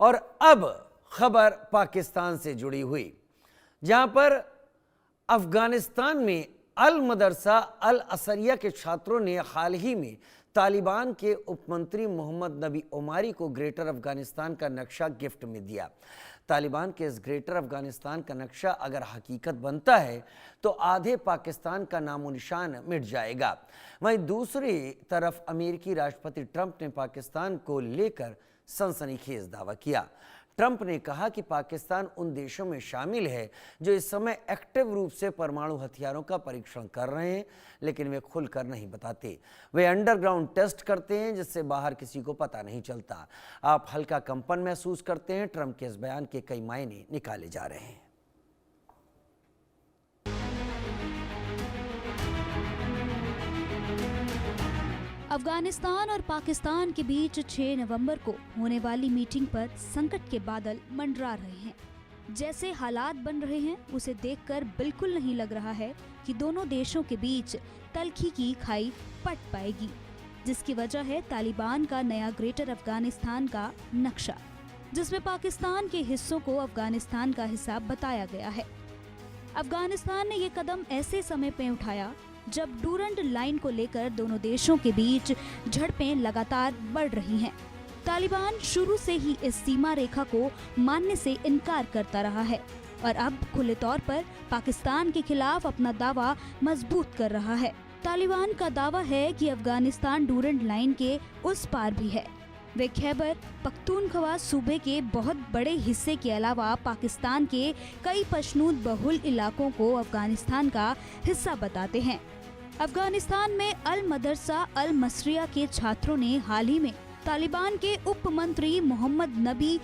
और अब खबर पाकिस्तान से जुड़ी हुई, जहां पर अफगानिस्तान में अल मदरसा अल असरिया के छात्रों ने हाल ही में तालिबान के उपमंत्री मोहम्मद नबी ओमारी को ग्रेटर अफगानिस्तान का नक्शा गिफ्ट में दिया। तालिबान के इस ग्रेटर अफगानिस्तान का नक्शा अगर हकीकत बनता है तो आधे पाकिस्तान का नामो निशान मिट जाएगा। वहीं दूसरी तरफ अमेरिकी राष्ट्रपति ट्रंप ने पाकिस्तान को लेकर सनसनीखेज दावा किया। ट्रंप ने कहा कि पाकिस्तान उन देशों में शामिल है जो इस समय एक्टिव रूप से परमाणु हथियारों का परीक्षण कर रहे हैं, लेकिन वे खुलकर नहीं बताते। वे अंडरग्राउंड टेस्ट करते हैं जिससे बाहर किसी को पता नहीं चलता। आप हल्का कंपन महसूस करते हैं। ट्रंप के इस बयान के कई मायने निकाले जा रहे हैं। अफगानिस्तान और पाकिस्तान के बीच 6 नवंबर को होने वाली मीटिंग पर संकट के बादल मंडरा रहे हैं। जैसे हालात बन रहे हैं उसे देखकर बिल्कुल नहीं लग रहा है कि दोनों देशों के बीच तलखी की खाई पट पाएगी, जिसकी वजह है तालिबान का नया ग्रेटर अफगानिस्तान का नक्शा, जिसमें पाकिस्तान के हिस्सों को अफगानिस्तान का हिस्सा बताया गया है। अफगानिस्तान ने ये कदम ऐसे समय पे उठाया जब डूरंड लाइन को लेकर दोनों देशों के बीच झड़पें लगातार बढ़ रही हैं। तालिबान शुरू से ही इस सीमा रेखा को मानने से इनकार करता रहा है और अब खुले तौर पर पाकिस्तान के खिलाफ अपना दावा मजबूत कर रहा है। तालिबान का दावा है कि अफगानिस्तान डूरंड लाइन के उस पार भी है। वे खैबर पख्तूनख्वा सूबे के बहुत बड़े हिस्से के अलावा पाकिस्तान के कई पश्तून बहुल इलाकों को अफगानिस्तान का हिस्सा बताते हैं। अफगानिस्तान में अल मदरसा अल मसरिया के छात्रों ने हाल ही में तालिबान के उप मंत्री मोहम्मद नबी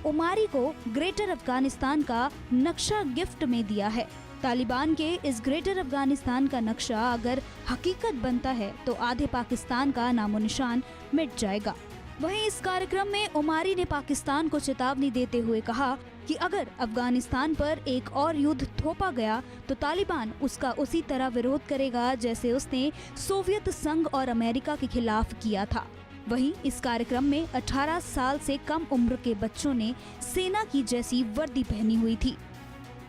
ओमारी को ग्रेटर अफगानिस्तान का नक्शा गिफ्ट में दिया है। तालिबान के इस ग्रेटर अफगानिस्तान का नक्शा अगर हकीकत बनता है तो आधे पाकिस्तान का नामो निशान मिट जाएगा। वहीं इस कार्यक्रम में ओमारी ने पाकिस्तान को चेतावनी देते हुए कहा कि अगर अफगानिस्तान पर एक और युद्ध थोपा गया तो तालिबान उसका उसी तरह विरोध करेगा जैसे उसने सोवियत संघ और अमेरिका के खिलाफ किया था। वहीं इस कार्यक्रम में 18 साल से कम उम्र के बच्चों ने सेना की जैसी वर्दी पहनी हुई थी।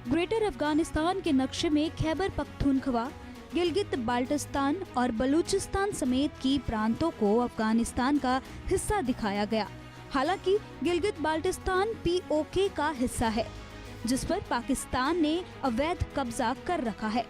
ग्रेटर अफगानिस्तान के नक्शे में खैबर पख्तूनख्वा, गिलगित बाल्टिस्तान और बलूचिस्तान समेत की प्रांतों को अफगानिस्तान का हिस्सा दिखाया गया। हालांकि गिलगित बाल्टिस्तान पीओके का हिस्सा है, जिस पर पाकिस्तान ने अवैध कब्जा कर रखा है।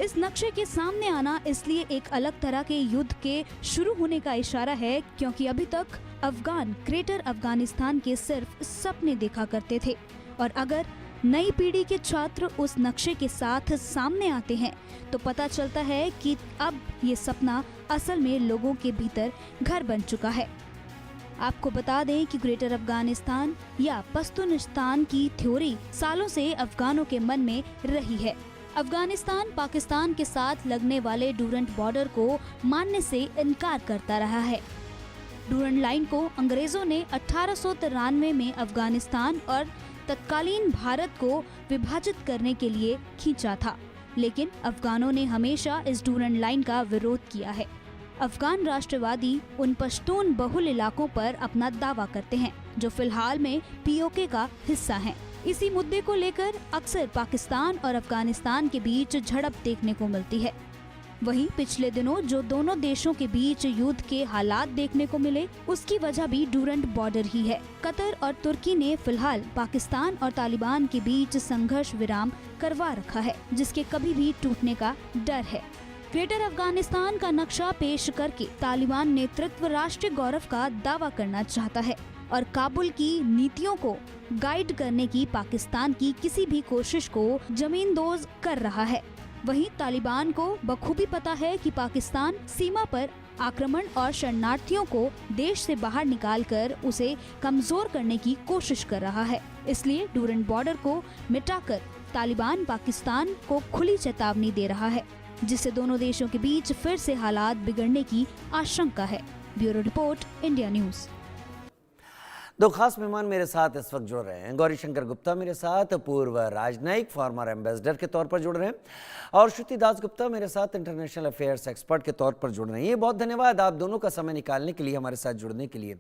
इस नक्शे के सामने आना इसलिए एक अलग तरह के युद्ध के शुरू होने का इशारा है, क्योंकि अभी तक अफगान ग्रेटर अफगानिस्तान के सिर्फ सपने देखा करते थे और अगर नई पीढ़ी के छात्र उस नक्शे के साथ सामने आते हैं तो पता चलता है कि अब ये सपना असल में लोगों के भीतर घर बन चुका है। आपको बता दें कि ग्रेटर अफगानिस्तान या पश्तूनिस्तान की थ्योरी सालों से अफगानों के मन में रही है। अफगानिस्तान पाकिस्तान के साथ लगने वाले डूरंड बॉर्डर को मानने से इनकार करता रहा है। डूरंड लाइन को अंग्रेजों ने 1893 में अफगानिस्तान और तत्कालीन भारत को विभाजित करने के लिए खींचा था, लेकिन अफगानों ने हमेशा इस डूरंड लाइन का विरोध किया है। अफगान राष्ट्रवादी उन पश्तून बहुल इलाकों पर अपना दावा करते हैं जो फिलहाल में पीओके का हिस्सा हैं। इसी मुद्दे को लेकर अक्सर पाकिस्तान और अफगानिस्तान के बीच झड़प देखने को मिलती है। वहीं पिछले दिनों जो दोनों देशों के बीच युद्ध के हालात देखने को मिले उसकी वजह भी डूरंड बॉर्डर ही है। कतर और तुर्की ने फिलहाल पाकिस्तान और तालिबान के बीच संघर्ष विराम करवा रखा है, जिसके कभी भी टूटने का डर है। ग्रेटर अफगानिस्तान का नक्शा पेश करके तालिबान नेतृत्व राष्ट्रीय गौरव का दावा करना चाहता है और काबुल की नीतियों को गाइड करने की पाकिस्तान की किसी भी कोशिश को जमींदोज कर रहा है। वहीं तालिबान को बखूबी पता है कि पाकिस्तान सीमा पर आक्रमण और शरणार्थियों को देश से बाहर निकालकर उसे कमजोर करने की कोशिश कर रहा है। इसलिए डूरंड बॉर्डर को मिटाकर तालिबान पाकिस्तान को खुली चेतावनी दे रहा है, जिससे दोनों देशों के बीच फिर से हालात बिगड़ने की आशंका है। Bureau report, India news. दो खास मेहमान मेरे साथ इस वक्त जुड़ रहे हैं। गौरीशंकर गुप्ता मेरे साथ पूर्व राजनयिक फॉर्मर एम्बेसडर के तौर पर जुड़ रहे हैं और श्रुति दास गुप्ता मेरे साथ इंटरनेशनल अफेयर्स एक्सपर्ट के तौर पर जुड़ रहे हैं। ये बहुत धन्यवाद आप दोनों का समय निकालने के लिए, हमारे साथ जुड़ने के लिए।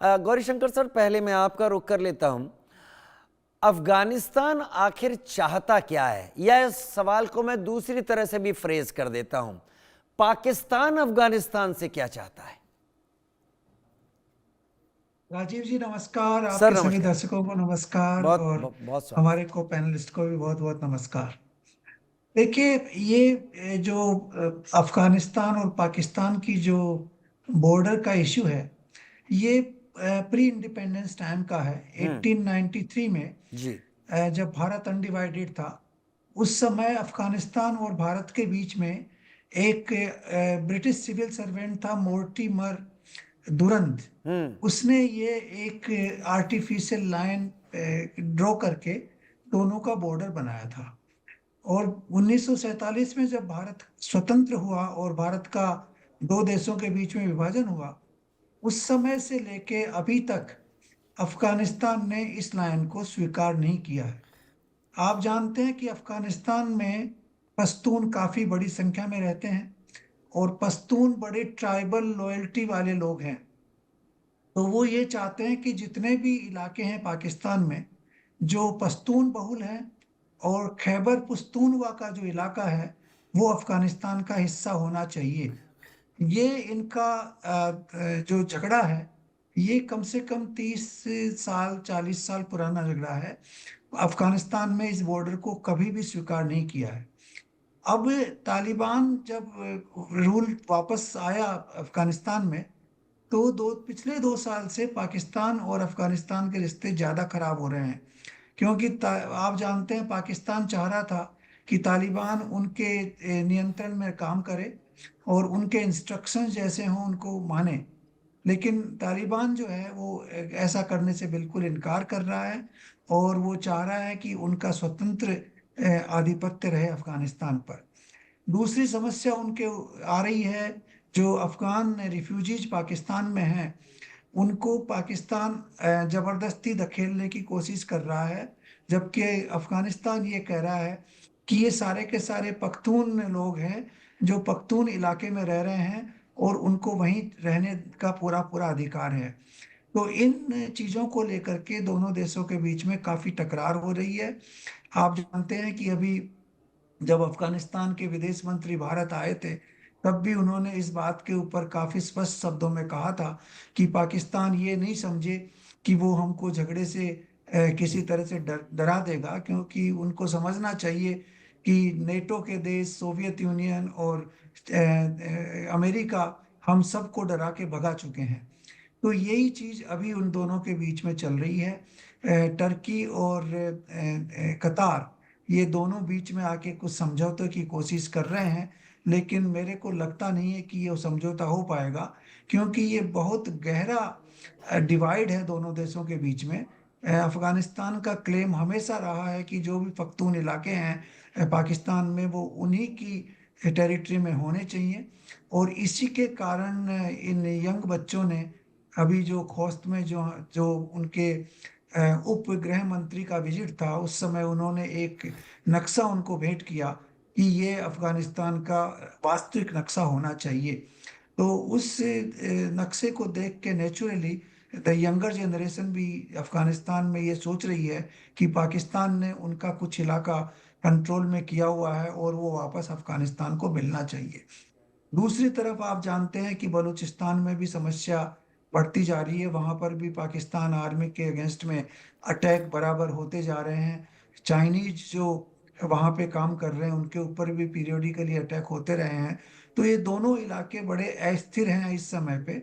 गौरीशंकर सर, पहले मैं आपका रुख कर लेता हूं। अफगानिस्तान आखिर चाहता क्या है, या इस सवाल को मैं दूसरी तरह से भी फ्रेज कर देता हूं, पाकिस्तान अफगानिस्तान से क्या चाहता है? राजीव जी नमस्कार, सर आपके सभी नमस्कार। दर्शकों को नमस्कार बहुत और बहुत स्वागत। हमारे को पैनलिस्ट को भी बहुत बहुत नमस्कार। देखिए, ये जो अफगानिस्तान और पाकिस्तान की जो बॉर्डर का इशू है, ये प्री इंडिपेंडेंस टाइम का है। 1893 में जी। जब भारत अनडिवाइडेड था, उस समय अफगानिस्तान और भारत के बीच में एक ब्रिटिश सिविल सर्वेंट था, मोर्टिमर दुरंद। उसने ये एक आर्टिफिशियल लाइन ड्रॉ करके दोनों का बॉर्डर बनाया था। और 1947 में जब भारत स्वतंत्र हुआ और भारत का दो देशों के बीच में विभाजन हुआ, उस समय से लेके अभी तक अफगानिस्तान ने इस लाइन को स्वीकार नहीं किया है। आप जानते हैं कि अफगानिस्तान में पश्तून काफी बड़ी संख्या में रहते हैं और पश्तून बड़े ट्राइबल लॉयल्टी वाले लोग हैं। तो वो ये चाहते हैं कि जितने भी इलाके हैं पाकिस्तान में जो पश्तून बहुल हैं, और खैबर पख्तूनख्वा का जो इलाका है वो अफगानिस्तान का हिस्सा होना चाहिए। ये इनका जो झगड़ा है, ये कम से कम 30 साल 40 साल पुराना झगड़ा है। अफगानिस्तान में इस बॉर्डर को कभी भी स्वीकार नहीं किया है। अब तालिबान जब रूल वापस आया अफगानिस्तान में, तो पिछले 2 साल से पाकिस्तान और अफगानिस्तान के रिश्ते ज़्यादा खराब हो रहे हैं। क्योंकि आप जानते हैं, पाकिस्तान चाह रहा था कि तालिबान उनके नियंत्रण में काम करे और उनके इंस्ट्रक्शंस जैसे हों उनको माने। लेकिन तालिबान जो है वो ऐसा करने से बिल्कुल इनकार कर रहा है और वो चाह रहा है कि उनका स्वतंत्र आधिपत्य रहे अफगानिस्तान पर। दूसरी समस्या उनके आ रही है, जो अफगान रिफ्यूजीज पाकिस्तान में हैं, उनको पाकिस्तान जबरदस्ती धकेलने की कोशिश कर रहा है, जबकि अफगानिस्तान ये कह रहा है कि ये सारे के सारे पख्तून लोग हैं जो पख्तून इलाके में रह रहे हैं और उनको वहीं रहने का पूरा पूरा अधिकार है। तो इन चीज़ों को लेकर के दोनों देशों के बीच में काफ़ी टकरार हो रही है। आप जानते हैं कि अभी जब अफगानिस्तान के विदेश मंत्री भारत आए थे, तब भी उन्होंने इस बात के ऊपर काफी स्पष्ट शब्दों में कहा था कि पाकिस्तान ये नहीं समझे कि वो हमको झगड़े से किसी तरह से डरा देगा, क्योंकि उनको समझना चाहिए कि नेटो के देश, सोवियत यूनियन और अमेरिका हम सबको डरा के भगा चुके हैं। तो यही चीज अभी उन दोनों के बीच में चल रही है। टर्की और कतार, ये दोनों बीच में आके कुछ समझौते की कोशिश कर रहे हैं, लेकिन मेरे को लगता नहीं है कि ये समझौता हो पाएगा, क्योंकि ये बहुत गहरा डिवाइड है दोनों देशों के बीच में। अफगानिस्तान का क्लेम हमेशा रहा है कि जो भी पख्तून इलाके हैं पाकिस्तान में, वो उन्हीं की टेरिटरी में होने चाहिए। और इसी के कारण इन यंग बच्चों ने अभी जो खोस्त में जो जो उनके उप गृह मंत्री का विजिट था, उस समय उन्होंने एक नक्शा उनको भेंट किया कि ये अफगानिस्तान का वास्तविक नक्शा होना चाहिए। तो उस नक्शे को देख के नेचुरली द यंगर जनरेशन भी अफगानिस्तान में ये सोच रही है कि पाकिस्तान ने उनका कुछ इलाका कंट्रोल में किया हुआ है और वो वापस अफगानिस्तान को मिलना चाहिए। दूसरी तरफ आप जानते हैं कि बलूचिस्तान में भी समस्या बढ़ती जा रही है। वहां पर भी पाकिस्तान आर्मी के अगेंस्ट में अटैक बराबर होते जा रहे हैं। चाइनीज जो वहां पे काम कर रहे हैं उनके ऊपर भी पीरियोडिकली अटैक होते रहे हैं। तो ये दोनों इलाके बड़े अस्थिर हैं इस समय पे,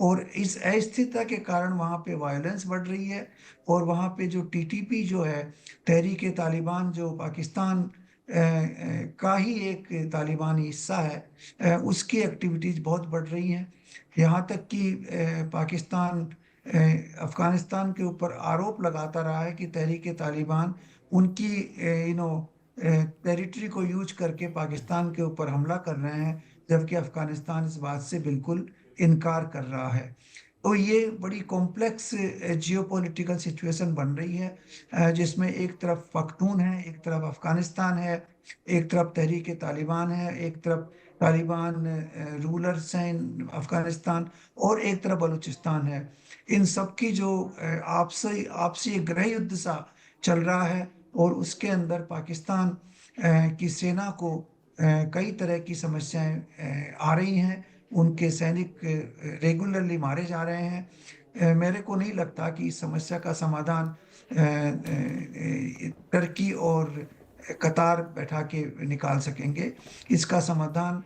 और इस अस्थिरता के कारण वहां पे वायलेंस बढ़ रही है। और वहां पे जो टीटीपी जो है, तहरीक तालिबान, जो पाकिस्तान का ही एक तालिबानी हिस्सा है, उसकी एक्टिविटीज बहुत बढ़ रही हैं। यहाँ तक कि पाकिस्तान अफगानिस्तान के ऊपर आरोप लगाता रहा है कि तहरीक तालिबान उनकी टेरिटरी को यूज करके पाकिस्तान के ऊपर हमला कर रहे हैं, जबकि अफगानिस्तान इस बात से बिल्कुल इनकार कर रहा है। तो ये बड़ी कॉम्प्लेक्स जियोपॉलिटिकल सिचुएशन बन रही है, जिसमें एक तरफ पख्तून है, एक तरफ अफगानिस्तान है, एक तरफ तहरीक तालिबान है, एक तरफ तालिबान रूलर्स हैं अफगानिस्तान, और एक तरफ बलूचिस्तान है। इन सब की जो आपसी आपसी एक गृह युद्ध सा चल रहा है, और उसके अंदर पाकिस्तान की सेना को कई तरह की समस्याएं आ रही हैं। उनके सैनिक रेगुलरली मारे जा रहे हैं। मेरे को नहीं लगता कि इस समस्या का समाधान टर्की और कतार बैठा के निकाल सकेंगे। इसका समाधान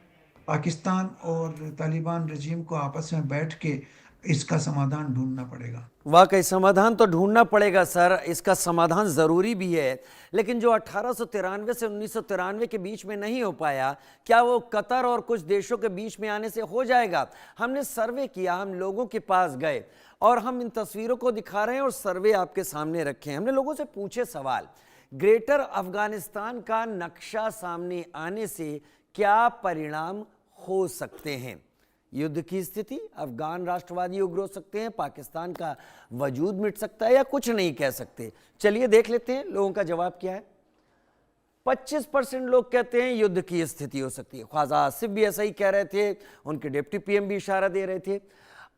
पाकिस्तान और तालिबान रजीम को आपस में बैठ के इसका समाधान ढूंढना पड़ेगा। वाकई समाधान तो ढूंढना पड़ेगा सर, इसका समाधान ज़रूरी भी है, लेकिन जो 1893 से 1993 के बीच में नहीं हो पाया, क्या वो कतर और कुछ देशों के बीच में आने से हो जाएगा? हमने सर्वे किया, हम लोगों के पास गए और हम इन तस्वीरों को दिखा रहे हैं और सर्वे आपके सामने रखे हैं। हमने लोगों से पूछे सवाल, ग्रेटर अफगानिस्तान का नक्शा सामने आने से क्या परिणाम हो सकते हैं? युद्ध की स्थिति, अफगान राष्ट्रवादी उग्र हो सकते हैं, पाकिस्तान का वजूद मिट सकता है, या कुछ नहीं कह सकते। चलिए देख लेते हैं लोगों का जवाब क्या है। 25% लोग कहते हैं युद्ध की स्थिति हो सकती है। ख्वाजा आसिफ भी ऐसा ही कह रहे थे, उनके डिप्टी पीएम भी इशारा दे रहे थे।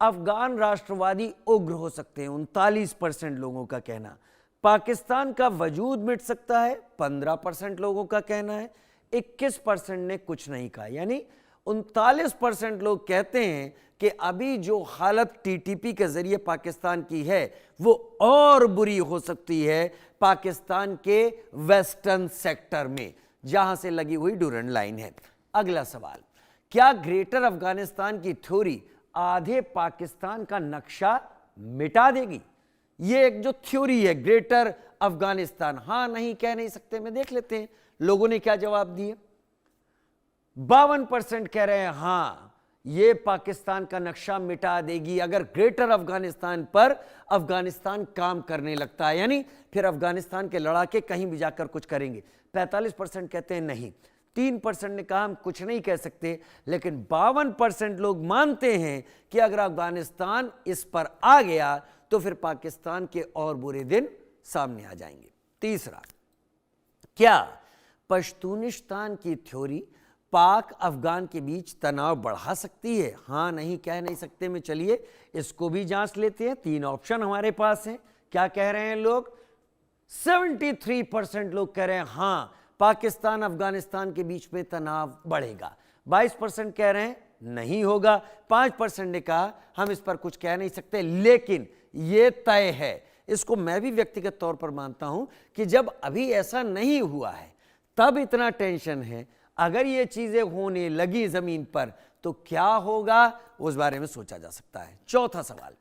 अफगान राष्ट्रवादी उग्र हो सकते हैं, 39% लोगों का कहना। पाकिस्तान का वजूद मिट सकता है, 15% लोगों का कहना है। 21% ने कुछ नहीं कहा, यानी 39% लोग कहते हैं कि अभी जो हालत टीटीपी के जरिए पाकिस्तान की है वो और बुरी हो सकती है पाकिस्तान के वेस्टर्न सेक्टर में, जहां से लगी हुई डूरन लाइन है। अगला सवाल, क्या ग्रेटर अफगानिस्तान की थ्योरी आधे पाकिस्तान का नक्शा मिटा देगी? ये एक जो थ्योरी है ग्रेटर अफगानिस्तान, हां नहीं कह नहीं सकते में देख लेते हैं लोगों ने क्या जवाब दिए। 52% कह रहे हैं हां ये पाकिस्तान का नक्शा मिटा देगी अगर ग्रेटर अफगानिस्तान पर अफगानिस्तान काम करने लगता है, यानी फिर अफगानिस्तान के लड़ाके कहीं भी जाकर कुछ करेंगे। 45% कहते हैं नहीं। 3% ने कहा हम कुछ नहीं कह सकते, लेकिन 52% लोग मानते हैं कि अगर अफगानिस्तान इस पर आ गया तो फिर पाकिस्तान के और बुरे दिन सामने आ जाएंगे। तीसरा, क्या पश्तूनिस्तान की थ्योरी पाक अफगान के बीच तनाव बढ़ा सकती है? हां नहीं कह नहीं सकते में चलिए इसको भी जांच लेते हैं। 3 ऑप्शन हमारे पास हैं। क्या कह रहे हैं लोग? 73% लोग कह रहे हैं हां पाकिस्तान अफगानिस्तान के बीच में तनाव बढ़ेगा। 22% कह रहे हैं नहीं होगा। 5% ने कहा हम इस पर कुछ कह नहीं सकते, लेकिन यह तय है। इसको मैं भी व्यक्तिगत तौर पर मानता हूं कि जब अभी ऐसा नहीं हुआ है तब इतना टेंशन है, अगर ये चीजें होने लगी जमीन पर तो क्या होगा उस बारे में सोचा जा सकता है। चौथा सवाल,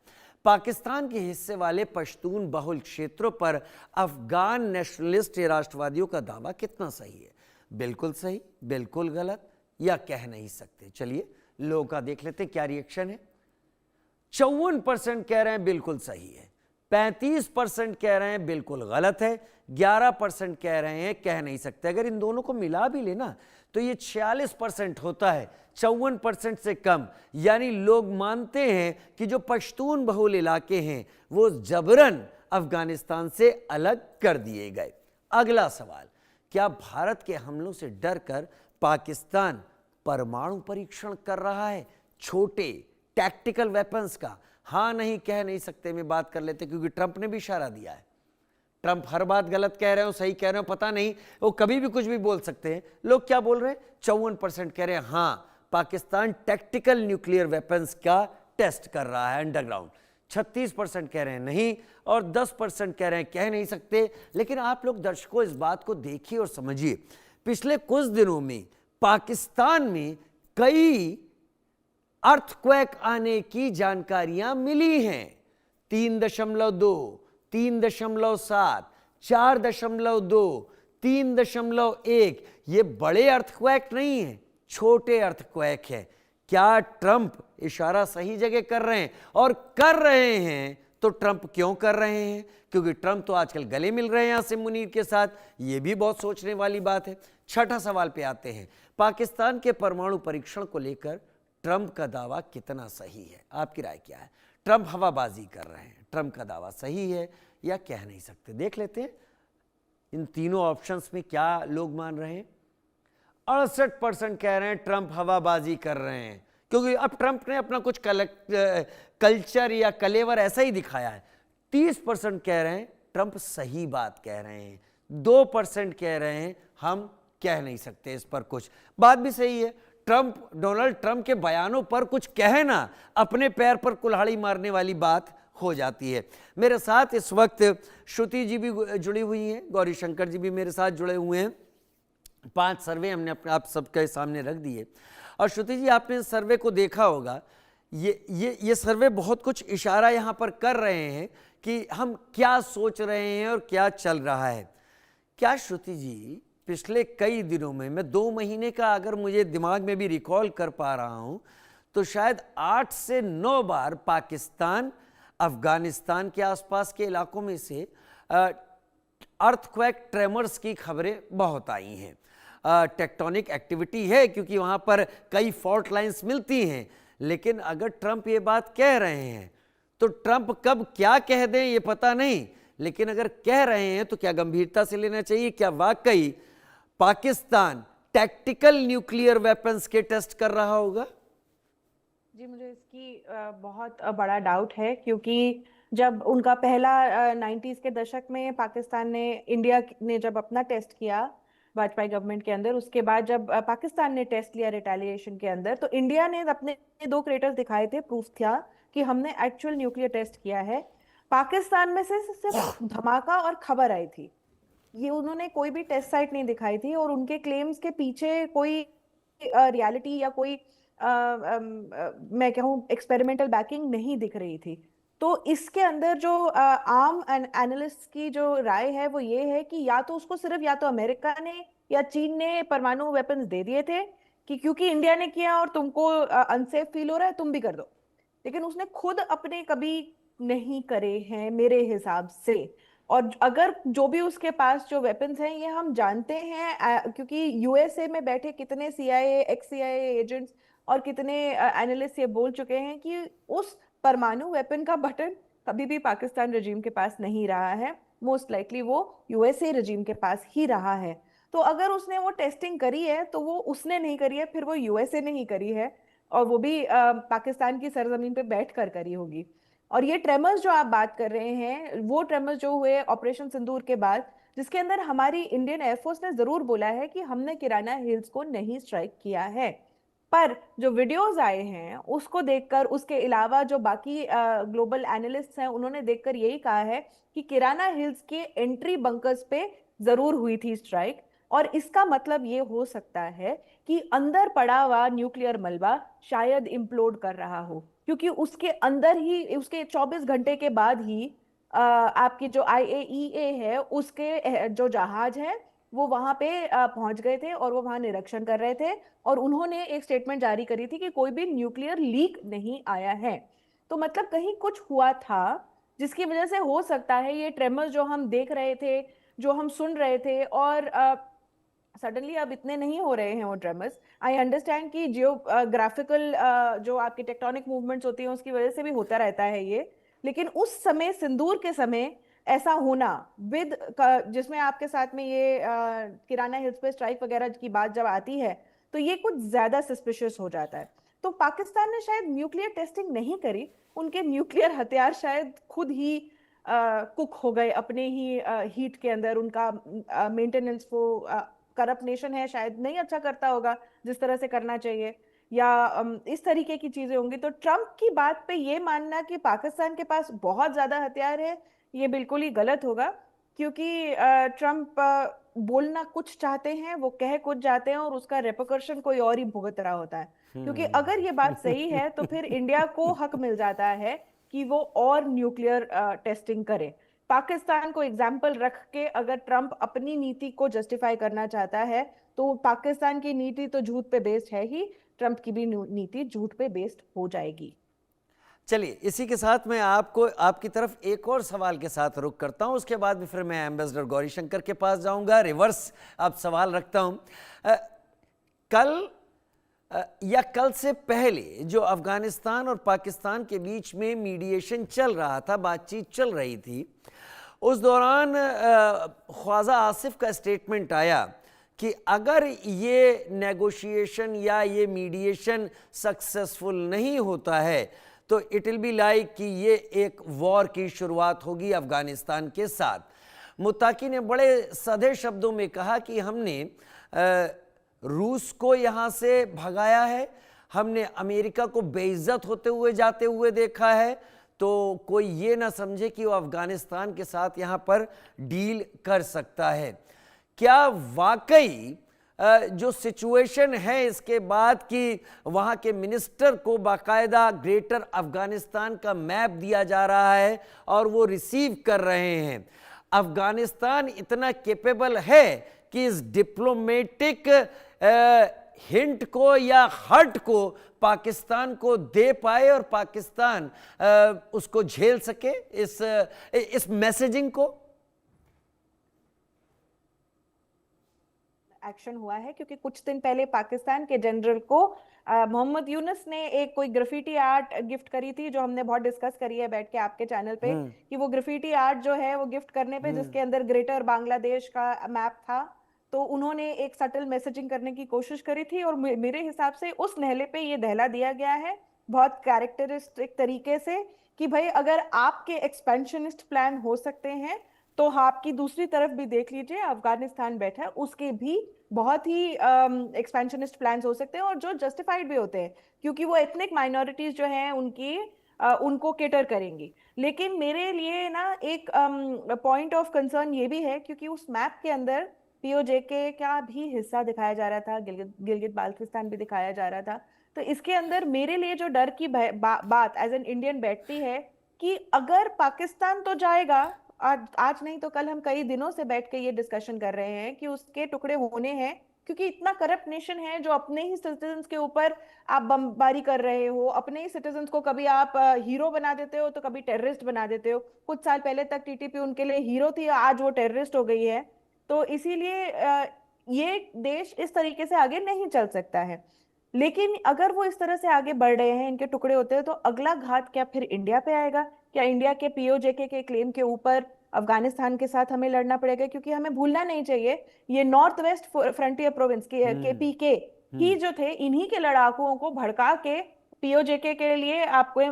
पाकिस्तान के हिस्से वाले पश्तून बहुल क्षेत्रों पर अफगान नेशनलिस्ट राष्ट्रवादियों का दावा कितना सही है? बिल्कुल सही, बिल्कुल गलत, या कह नहीं सकते। चलिए लोगों का देख लेते क्या रिएक्शन है। 54% कह रहे हैं बिल्कुल सही है, 35% कह रहे हैं बिल्कुल गलत है, 11% कह रहे हैं कह नहीं सकते। अगर इन दोनों को मिला भी लेना तो ये 46% होता है, 54% से कम। यानी लोग मानते हैं कि जो पश्तून बहुल इलाके हैं वो जबरन अफगानिस्तान से अलग कर दिए गए। अगला सवाल, क्या भारत के हमलों से डरकर पाकिस्तान परमाणु परीक्षण कर रहा है, छोटे टैक्टिकल वेपन्स का? हां नहीं कह नहीं सकते में बात कर लेते, क्योंकि ट्रंप ने भी इशारा दिया है। ट्रंप हर बात गलत कह रहे हो सही कह रहे हो पता नहीं, वो कभी भी कुछ भी बोल सकते हैं। लोग क्या बोल रहे हैं? 54% कह रहे हैं हां पाकिस्तान टैक्टिकल न्यूक्लियर वेपन्स का टेस्ट कर रहा है अंडरग्राउंड। 36% कह रहे हैं नहीं, और 10% कह रहे हैं कह नहीं सकते। लेकिन आप लोग दर्शकों इस बात को देखिए और समझिए, पिछले कुछ दिनों में पाकिस्तान में कई अर्थक्वेक आने की जानकारियां मिली हैं। 3.2, 3.7, 4.2, 3.1, ये बड़े अर्थक्वेक नहीं है, छोटे अर्थक्वेक है। क्या ट्रंप इशारा सही जगह कर रहे हैं? और कर रहे हैं तो ट्रंप क्यों कर रहे हैं? क्योंकि ट्रंप तो आजकल गले मिल रहे हैं आसिम मुनीर के साथ। ये भी बहुत सोचने वाली बात है। छठा सवाल पे आते हैं, पाकिस्तान के परमाणु परीक्षण को लेकर ट्रंप का दावा कितना सही है? आपकी राय क्या है? ट्रंप हवाबाजी कर रहे हैं, ट्रंप का दावा सही है या कह नहीं सकते? देख लेते हैं इन तीनों ऑप्शंस में क्या लोग मान रहे हैं। 68% कह रहे हैं ट्रंप हवाबाजी कर रहे हैं, क्योंकि अब ट्रंप ने अपना कुछ कल्चर या कलेवर ऐसा ही दिखाया है। 30% कह रहे हैं ट्रंप सही बात कह रहे हैं, 2% कह रहे हैं हम कह नहीं सकते इस पर कुछ। बात भी सही है, डोनाल्ड ट्रंप के बयानों पर कुछ कहना अपने पैर पर कुल्हाड़ी मारने वाली बात हो जाती है। मेरे साथ इस वक्त श्रुति जी भी जुड़ी हुई हैं, गौरी शंकर जी भी मेरे साथ जुड़े हुए हैं। 5 सर्वे हमने अपने आप सबके सामने रख दिए। और श्रुति जी, आपने इस सर्वे को देखा होगा, ये सर्वे बहुत कुछ इशारा यहाँ पर कर रहे हैं कि हम क्या सोच रहे हैं और क्या चल रहा है। क्या श्रुति जी, पिछले कई दिनों में, मैं 2 महीने का अगर मुझे दिमाग में भी रिकॉल कर पा रहा हूं, तो शायद 8 से 9 बार पाकिस्तान, अफगानिस्तान के आसपास के इलाकों में से अर्थक्वेक, ट्रेमर्स की खबरें बहुत आई हैं। टेक्टोनिक एक्टिविटी है क्योंकि वहाँ पर कई फॉल्ट लाइंस मिलती हैं। लेकिन अगर ट्रंप ये बात कह रहे हैं तो ट्रंप कब क्या कह दें ये पता नहीं, लेकिन अगर कह रहे हैं तो क्या गंभीरता से लेना चाहिए? क्या वाकई पाकिस्तान टैक्टिकल न्यूक्लियर वेपन्स के टेस्ट कर रहा होगा? जी, मुझे इसकी बहुत बड़ा डाउट है, क्योंकि जब उनका पहला 90s के दशक में पाकिस्तान ने, इंडिया ने जब अपना टेस्ट किया वाजपेयी गवर्नमेंट के अंदर, उसके बाद जब पाकिस्तान ने टेस्ट लिया रिटेलिएशन के अंदर, तो इंडिया ने अपने 2 क्रेटर्स दिखाए थे, प्रूफ था कि हमने एक्चुअल न्यूक्लियर टेस्ट किया है। पाकिस्तान में से सिर्फ धमाका और खबर आई थी, ये उन्होंने कोई भी टेस्ट साइट नहीं दिखाई थी, और उनके क्लेम्स के पीछे कोई रियलिटी या कोई मैं कहूँ एक्सपेरिमेंटल बैकिंग नहीं दिख रही थी। तो इसके अंदर जो आम एनालिस्ट की जो राय है वो ये है कि या तो उसको सिर्फ या तो अमेरिका ने या चीन ने परमाणु वेपन्स दे दिए थे कि क्योंकि इंडिया ने किया और तुमको अनसेफ फील हो रहा है, तुम भी कर दो, लेकिन उसने खुद अपने कभी नहीं करे हैं मेरे हिसाब से। और अगर जो भी उसके पास जो वेपन्स हैं, ये हम जानते हैं क्योंकि यूएसए में बैठे कितने CIA, एक्स CIA एजेंट्स और कितने एनालिस्ट ये बोल चुके हैं कि उस परमाणु वेपन का बटन कभी भी पाकिस्तान रजीम के पास नहीं रहा है, मोस्ट लाइकली वो यूएसए रजीम के पास ही रहा है। तो अगर उसने वो टेस्टिंग करी है तो वो उसने नहीं करी है, फिर वो यूएसए ने ही करी है, और वो भी पाकिस्तान की सरजमीन पे बैठ कर करी होगी। और ये ट्रेमर्स जो आप बात कर रहे हैं, वो ट्रेमर्स जो हुए ऑपरेशन सिंदूर के बाद, जिसके अंदर हमारी इंडियन एयरफोर्स ने जरूर बोला है कि हमने किराना हिल्स को नहीं स्ट्राइक किया है, पर जो वीडियोस आए हैं उसको देखकर, उसके अलावा जो बाकी ग्लोबल एनालिस्ट्स हैं उन्होंने देखकर यही कहा है कि किराना हिल्स के एंट्री बंकर्स पे जरूर हुई थी स्ट्राइक। और इसका मतलब ये हो सकता है कि अंदर पड़ा हुआ न्यूक्लियर मलबा शायद इम्प्लोड कर रहा हो, क्योंकि उसके अंदर ही, उसके 24 घंटे के बाद ही आपकी जो IAEA है उसके जो जहाज हैं वो वहां पे पहुंच गए थे, और वो वहां निरीक्षण कर रहे थे, और उन्होंने एक स्टेटमेंट जारी करी थी कि कोई भी न्यूक्लियर लीक नहीं आया है। तो मतलब कहीं कुछ हुआ था जिसकी वजह से हो सकता है ये ट्रेमर्स जो हम देख रहे थे, जो हम सुन रहे थे, और सडनली अब इतने नहीं हो रहे हैं वो ट्रेमर्स। आई अंडरस्टैंड कि जियोग्राफिकल जो आपकी टेक्टोनिक मूवमेंट्स होती हैं उसकी वजह से भी होता रहता है ये, लेकिन उस समय, सिंदूर के समय ऐसा होना विद जिसमें आपके साथ में ये किराना हिल्स पे स्ट्राइक वगैरह की बात जब आती है, तो ये कुछ ज्यादा सस्पिशियस हो जाता है। तो पाकिस्तान ने शायद न्यूक्लियर टेस्टिंग नहीं करी, उनके न्यूक्लियर हथियार शायद खुद ही कुक हो गए अपने ही हीट के अंदर। उनका मेंटेनेंस वो करप्ट नेशन है, शायद नहीं अच्छा करता होगा जिस तरह से करना चाहिए, या इस तरीके की चीजें होंगी। तो ट्रंप की बात पे ये मानना कि पाकिस्तान के पास बहुत ज्यादा हथियार है, ये बिल्कुल ही गलत होगा, क्योंकि ट्रंप बोलना कुछ चाहते हैं, वो कह कुछ जाते हैं, और उसका रेपरकशन कोई और ही भुगत रहा होता है। क्योंकि अगर ये बात सही है तो फिर इंडिया को हक मिल जाता है कि वो और न्यूक्लियर टेस्टिंग करे। पाकिस्तान को एग्जाम्पल रख के अगर ट्रंप अपनी नीति को जस्टिफाई करना चाहता है, तो पाकिस्तान की नीति तो झूठ पे बेस्ड है ही, ट्रंप की भी नीति झूठ पे बेस्ड हो जाएगी। चलिए, इसी के साथ मैं आपको, आपकी तरफ एक और सवाल के साथ रुक करता हूं, उसके बाद भी फिर मैं एम्बेसडर गौरी शंकर के पास जाऊंगा। रिवर्स अब सवाल रखता हूं। कल या कल से पहले जो अफगानिस्तान और पाकिस्तान के बीच में मीडिएशन चल रहा था, बातचीत चल रही थी, उस दौरान ख्वाजा आसिफ का स्टेटमेंट आया कि अगर ये नेगोशिएशन या ये मीडिएशन सक्सेसफुल नहीं होता है तो इट विल बी लाइक कि ये एक वॉर की शुरुआत होगी अफगानिस्तान के साथ। मुत्ताकी ने बड़े सधे शब्दों में कहा कि हमने रूस को यहाँ से भगाया है, हमने अमेरिका को बेइज्जत होते हुए जाते हुए देखा है, तो कोई ये ना समझे कि वो अफगानिस्तान के साथ यहाँ पर डील कर सकता है। क्या वाकई जो सिचुएशन है इसके बाद कि वहाँ के मिनिस्टर को बाकायदा ग्रेटर अफगानिस्तान का मैप दिया जा रहा है और वो रिसीव कर रहे हैं, अफगानिस्तान इतना कैपेबल है कि इस डिप्लोमेटिक हिंट को या हर्ट को पाकिस्तान को दे पाए और पाकिस्तान उसको झेल सके इस मैसेजिंग को? एक्शन हुआ है क्योंकि कुछ दिन पहले पाकिस्तान के जनरल को मोहम्मद यूनुस ने एक कोई ग्राफिटी आर्ट गिफ्ट करी थी, जो हमने बहुत डिस्कस करी है बैठ के आपके चैनल पे, कि वो ग्राफिटी आर्ट जो है वो गिफ्ट करने पे जिसके अंदर ग्रेटर बांग्लादेश का मैप था, तो उन्होंने एक सटल मैसेजिंग करने की कोशिश करी थी और मेरे हिसाब से उस नहले पे ये दहला दिया गया है बहुत कैरेक्टरिस्टिक तरीके से कि भाई अगर आपके एक्सपेंशनिस्ट प्लान हो सकते हैं तो आपकी दूसरी तरफ भी देख लीजिए, अफगानिस्तान बैठा है, उसके भी बहुत ही एक्सपेंशनिस्ट प्लान्स हो सकते हैं और जो जस्टिफाइड भी होते हैं क्योंकि वो एथनिक माइनॉरिटीज जो हैं उनकी उनको केटर करेंगी। लेकिन मेरे लिए ना एक पॉइंट ऑफ कंसर्न ये भी है क्योंकि उस मैप के अंदर पीओजेके का भी हिस्सा दिखाया जा रहा था, गिलगित बाल्टिस्तान भी दिखाया जा रहा था। तो इसके अंदर मेरे लिए जो डर की बात एज एन इंडियन बैठती है कि अगर पाकिस्तान तो जाएगा, आज नहीं तो कल हम कई दिनों से बैठ के ये डिस्कशन कर रहे हैं कि उसके टुकड़े होने हैं क्योंकि इतना करप्ट नेशन है जो अपने ही सिटीजन्स के ऊपर आप बमबारी कर रहे हो, अपने ही सिटीजन्स को कभी आप हीरो बना देते हो तो कभी टेररिस्ट बना देते हो। कुछ साल पहले तक टीटीपी उनके लिए हीरो थी, आज वो टेररिस्ट हो गई है। तो इसीलिए ये देश इस तरीके से आगे नहीं चल सकता है। लेकिन अगर वो इस तरह से आगे बढ़ रहे हैं, इनके टुकड़े होते हैं, तो अगला घात क्या फिर इंडिया पे आएगा? क्या इंडिया के पीओजेके के क्लेम के ऊपर अफगानिस्तान के साथ हमें लड़ना पड़ेगा? क्योंकि हमें भूलना नहीं चाहिए ये नॉर्थ वेस्ट फ्रंटियर प्रोविंस के पीके ही जो थे, इन्हीं के लड़ाकुओं को भड़का के पीओजेके के लिए आपको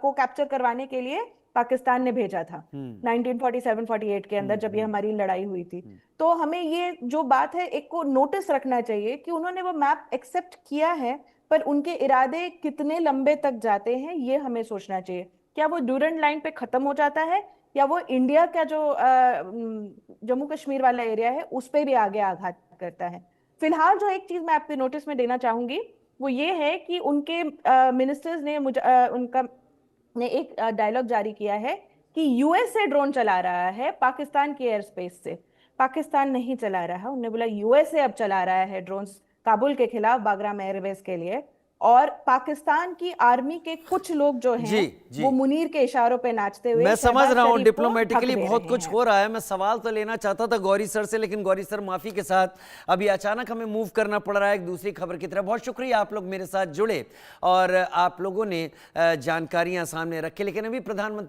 को कैप्चर करवाने के लिए पाकिस्तान ने भेजा था 1947-48 के अंदर जब ये हमारी लड़ाई हुई थी। तो हमें ये जो बात है एक को नोटिस रखना चाहिए कि उन्होंने वो मैप एक्सेप्ट किया है, पर उनके इरादे कितने लंबे तक जाते हैं ये हमें सोचना चाहिए। क्या वो ड्यूरेंट लाइन पे खत्म हो जाता है या वो इंडिया का जो जम्मू कश्मीर वाला एरिया है उस पर भी आगे आघात करता है? फिलहाल जो एक चीज मैं आपके नोटिस में देना चाहूंगी वो ये है कि उनके मिनिस्टर्स ने उनका ने एक डायलॉग जारी किया है कि यूएस से ड्रोन चला रहा है पाकिस्तान की एयर स्पेस से। पाकिस्तान नहीं चला रहा है, उन्होंने बोला यूएसए अब चला रहा है ड्रोन्स काबुल के खिलाफ बागराम एयरबेस के लिए। और पाकिस्तान की आर्मी के कुछ लोग जो हैं वो मुनीर के इशारों पे नाचते हुए, मैं समझ रहा हूं डिप्लोमेटिकली बहुत कुछ हो रहा है। मैं सवाल तो लेना चाहता था गौरी सर से, लेकिन गौरी सर माफी के साथ अभी अचानक हमें मूव करना पड़ रहा है एक दूसरी खबर की तरफ। बहुत शुक्रिया आप लोग मेरे साथ जुड़े और आप लोगों ने जानकारियां सामने रखी। लेकिन अभी प्रधानमंत्री